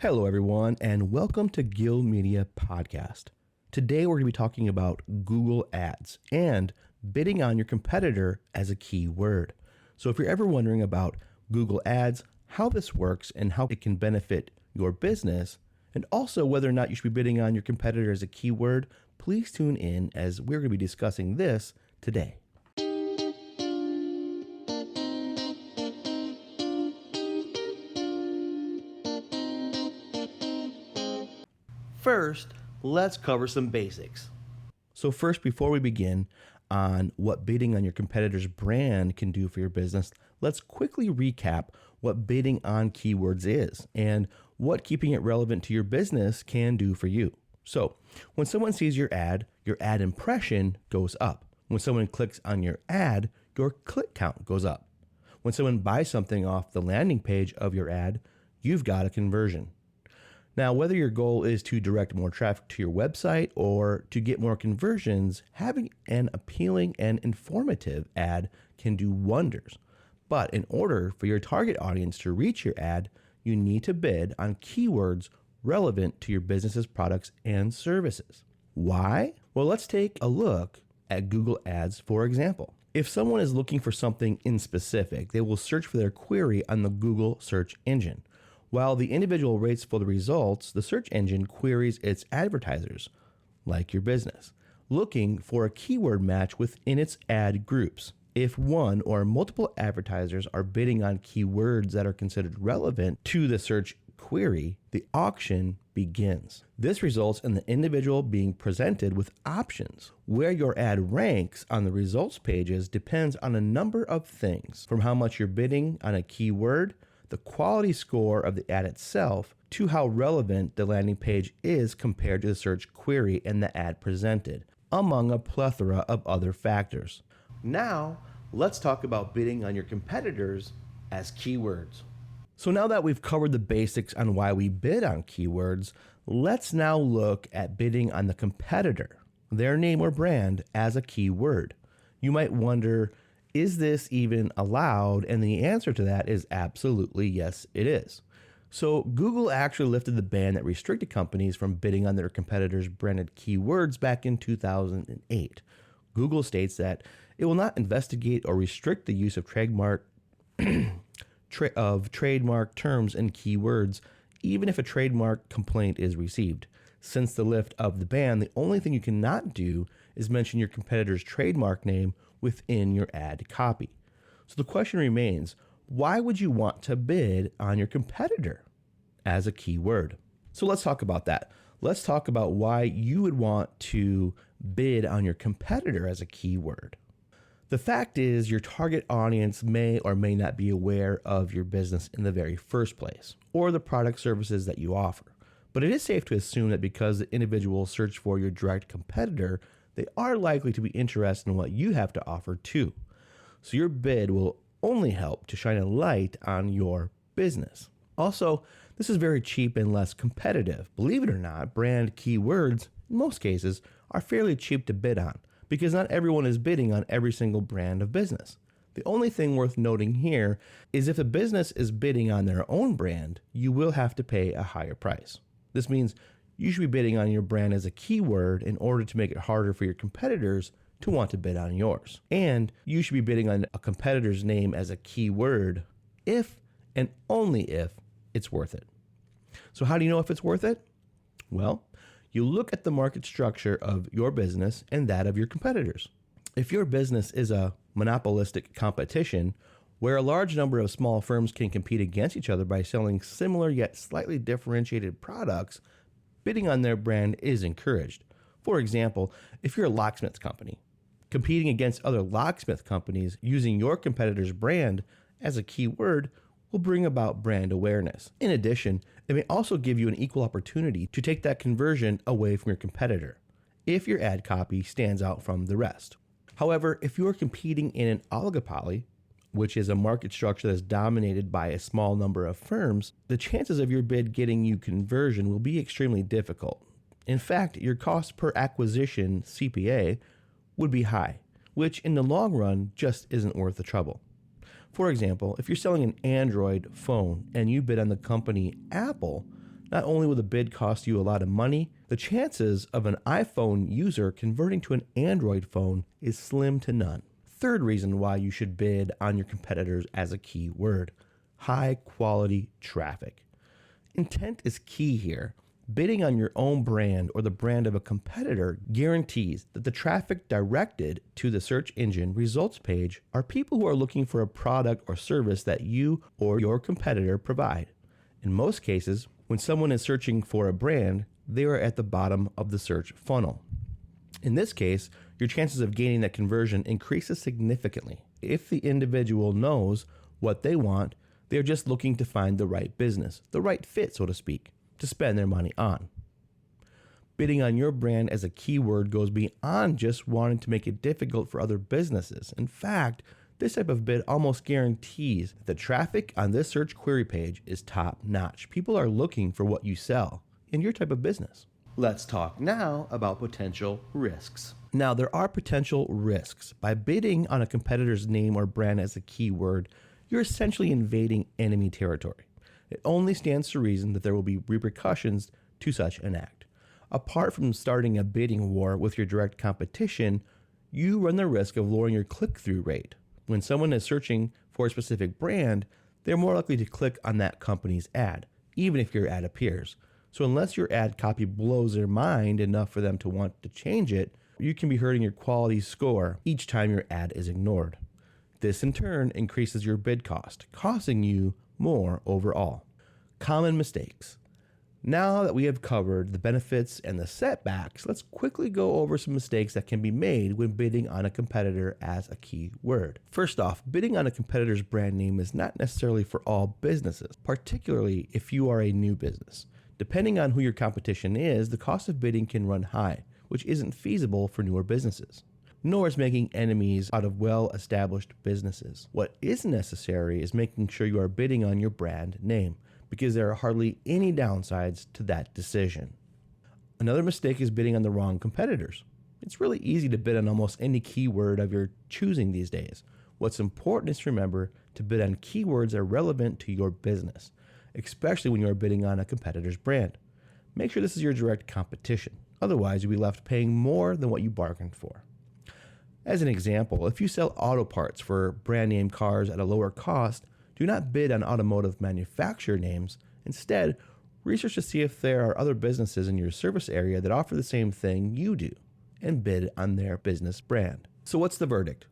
Hello, everyone, and welcome to Gilmedia podcast. Today, we're going to be talking about Google Ads and bidding on your competitor as a key word. So if you're ever wondering about Google Ads, how this works and how it can benefit your business, and also whether or not you should be bidding on your competitor as a keyword, please tune in as we're going to be discussing this today. First, let's cover some basics. So first, before we begin on what bidding on your competitor's brand can do for your business, let's quickly recap what bidding on keywords is and what keeping it relevant to your business can do for you. So when someone sees your ad impression goes up. When someone clicks on your ad, your click count goes up. When someone buys something off the landing page of your ad, you've got a conversion. Now, whether your goal is to direct more traffic to your website or to get more conversions, having an appealing and informative ad can do wonders. But in order for your target audience to reach your ad, you need to bid on keywords relevant to your business's products and services. Why? Well, let's take a look at Google Ads, for example. If someone is looking for something in specific, they will search for their query on the Google search engine. While the individual waits for the results, the search engine queries its advertisers, like your business, looking for a keyword match within its ad groups. If one or multiple advertisers are bidding on keywords that are considered relevant to the search query, the auction begins. This results in the individual being presented with options. Where your ad ranks on the results pages depends on a number of things, from how much you're bidding on a keyword, the quality score of the ad itself, to how relevant the landing page is compared to the search query and the ad presented, among a plethora of other factors. Now, let's talk about bidding on your competitors as keywords. So now that we've covered the basics on why we bid on keywords, let's now look at bidding on the competitor, their name or brand, as a keyword. You might wonder, is this even allowed? And the answer to that is absolutely yes, it is. So Google actually lifted the ban that restricted companies from bidding on their competitors' branded keywords back in 2008. Google states that it will not investigate or restrict the use of trademark terms and keywords, even if a trademark complaint is received. Since the lift of the ban, the only thing you cannot do is mention your competitor's trademark name within your ad copy. So the question remains, why would you want to bid on your competitor as a keyword? So let's talk about that. Let's talk about why you would want to bid on your competitor as a keyword. The fact is, your target audience may or may not be aware of your business in the very first place, or the product services that you offer. But it is safe to assume that because the individual search for your direct competitor, they are likely to be interested in what you have to offer too. So your bid will only help to shine a light on your business. Also, this is very cheap and less competitive. Believe it or not, brand keywords, in most cases, are fairly cheap to bid on because not everyone is bidding on every single brand of business. The only thing worth noting here is if a business is bidding on their own brand, you will have to pay a higher price. This means you should be bidding on your brand as a keyword in order to make it harder for your competitors to want to bid on yours. And you should be bidding on a competitor's name as a keyword if and only if it's worth it. So how do you know if it's worth it? Well, you look at the market structure of your business and that of your competitors. If your business is a monopolistic competition where a large number of small firms can compete against each other by selling similar yet slightly differentiated products, bidding on their brand is encouraged. For example, if you're a locksmith company, competing against other locksmith companies using your competitor's brand as a keyword will bring about brand awareness. In addition, it may also give you an equal opportunity to take that conversion away from your competitor if your ad copy stands out from the rest. However, if you are competing in an oligopoly, which is a market structure that's dominated by a small number of firms, the chances of your bid getting you conversion will be extremely difficult. In fact, your cost per acquisition, CPA, would be high, which in the long run just isn't worth the trouble. For example, if you're selling an Android phone and you bid on the company Apple, Not only will the bid cost you a lot of money, the chances of an iPhone user converting to an Android phone is slim to none. Third reason why you should bid on your competitors as a keyword: high quality traffic. Intent is key here. Bidding on your own brand or the brand of a competitor guarantees that the traffic directed to the search engine results page are people who are looking for a product or service that you or your competitor provide. In most cases, when someone is searching for a brand, they are at the bottom of the search funnel. In this case, your chances of gaining that conversion increases significantly. If the individual knows what they want, they're just looking to find the right business, the right fit, so to speak, to spend their money on. Bidding on your brand as a keyword goes beyond just wanting to make it difficult for other businesses. In fact, this type of bid almost guarantees that the traffic on this search query page is top notch. People are looking for what you sell in your type of business. Let's talk now about potential risks. Now, there are potential risks. By bidding on a competitor's name or brand as a keyword, you're essentially invading enemy territory. It only stands to reason that there will be repercussions to such an act. Apart from starting a bidding war with your direct competition, you run the risk of lowering your click-through rate. When someone is searching for a specific brand, they're more likely to click on that company's ad, even if your ad appears. So unless your ad copy blows their mind enough for them to want to change it, you can be hurting your quality score each time your ad is ignored. This in turn increases your bid cost, costing you more overall. Common mistakes. Now that we have covered the benefits and the setbacks, let's quickly go over some mistakes that can be made when bidding on a competitor as a keyword. First off, bidding on a competitor's brand name is not necessarily for all businesses, particularly if you are a new business. Depending on who your competition is, the cost of bidding can run high, which isn't feasible for newer businesses. Nor is making enemies out of well-established businesses. What is necessary is making sure you are bidding on your brand name, because there are hardly any downsides to that decision. Another mistake is bidding on the wrong competitors. It's really easy to bid on almost any keyword of your choosing these days. What's important is to remember to bid on keywords that are relevant to your business, especially when you are bidding on a competitor's brand. Make sure this is your direct competition. Otherwise, you'll be left paying more than what you bargained for. As an example, if you sell auto parts for brand name cars at a lower cost, do not bid on automotive manufacturer names. Instead, research to see if there are other businesses in your service area that offer the same thing you do, and bid on their business brand. So what's the verdict?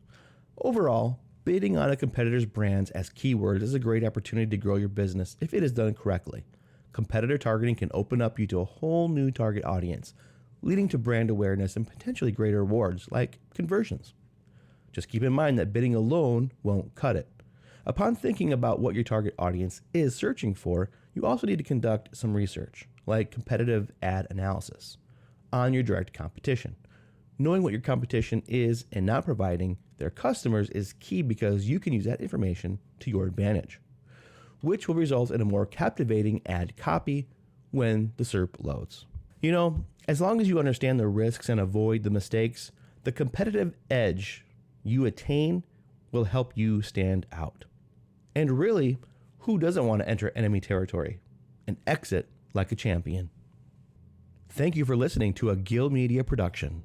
Overall, bidding on a competitor's brands as keywords is a great opportunity to grow your business if it is done correctly. Competitor targeting can open up you to a whole new target audience, leading to brand awareness and potentially greater rewards like conversions. Just keep in mind that bidding alone won't cut it. Upon thinking about what your target audience is searching for, you also need to conduct some research, like competitive ad analysis, on your direct competition. Knowing what your competition is and not providing their customers is key because you can use that information to your advantage, which will result in a more captivating ad copy when the SERP loads. You know, as long as you understand the risks and avoid the mistakes, the competitive edge you attain will help you stand out. And really, who doesn't want to enter enemy territory and exit like a champion? Thank you for listening to a Gilmedia production.